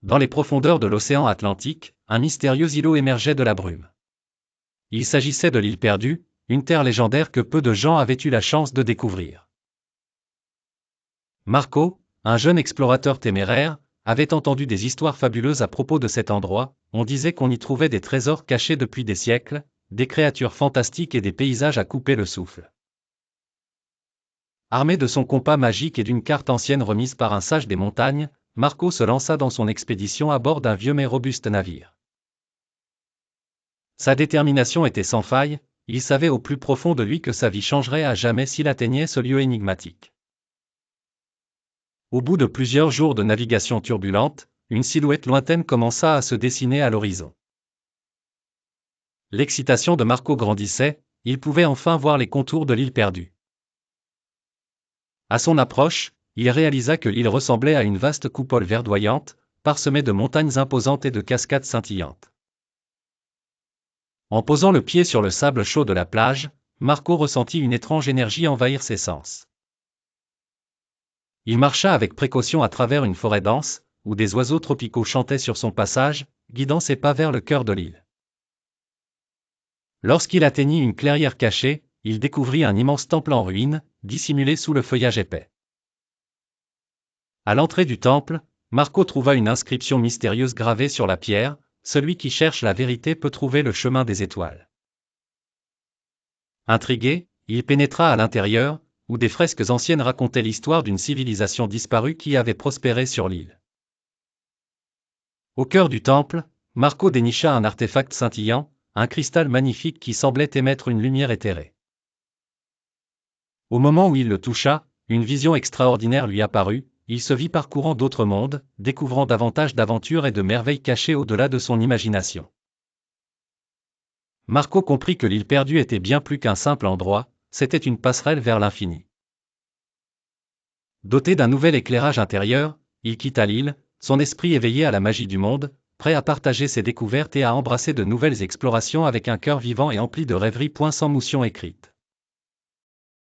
Dans les profondeurs de l'océan Atlantique, un mystérieux îlot émergeait de la brume. Il s'agissait de l'île perdue, une terre légendaire que peu de gens avaient eu la chance de découvrir. Marco, un jeune explorateur téméraire, avait entendu des histoires fabuleuses à propos de cet endroit. On disait qu'on y trouvait des trésors cachés depuis des siècles, des créatures fantastiques et des paysages à couper le souffle. Armé de son compas magique et d'une carte ancienne remise par un sage des montagnes, Marco se lança dans son expédition à bord d'un vieux mais robuste navire. Sa détermination était sans faille, il savait au plus profond de lui que sa vie changerait à jamais s'il atteignait ce lieu énigmatique. Au bout de plusieurs jours de navigation turbulente, une silhouette lointaine commença à se dessiner à l'horizon. L'excitation de Marco grandissait, il pouvait enfin voir les contours de l'île perdue. À son approche, il réalisa que l'île ressemblait à une vaste coupole verdoyante, parsemée de montagnes imposantes et de cascades scintillantes. En posant le pied sur le sable chaud de la plage, Marco ressentit une étrange énergie envahir ses sens. Il marcha avec précaution à travers une forêt dense, où des oiseaux tropicaux chantaient sur son passage, guidant ses pas vers le cœur de l'île. Lorsqu'il atteignit une clairière cachée, il découvrit un immense temple en ruine, dissimulé sous le feuillage épais. À l'entrée du temple, Marco trouva une inscription mystérieuse gravée sur la pierre: « Celui qui cherche la vérité peut trouver le chemin des étoiles. » Intrigué, il pénétra à l'intérieur, où des fresques anciennes racontaient l'histoire d'une civilisation disparue qui avait prospéré sur l'île. Au cœur du temple, Marco dénicha un artefact scintillant, un cristal magnifique qui semblait émettre une lumière éthérée. Au moment où il le toucha, une vision extraordinaire lui apparut. Il se vit parcourant d'autres mondes, découvrant davantage d'aventures et de merveilles cachées au-delà de son imagination. Marco comprit que l'île perdue était bien plus qu'un simple endroit, c'était une passerelle vers l'infini. Doté d'un nouvel éclairage intérieur, il quitta l'île, son esprit éveillé à la magie du monde, prêt à partager ses découvertes et à embrasser de nouvelles explorations avec un cœur vivant et empli de rêveries. Sans motion écrite.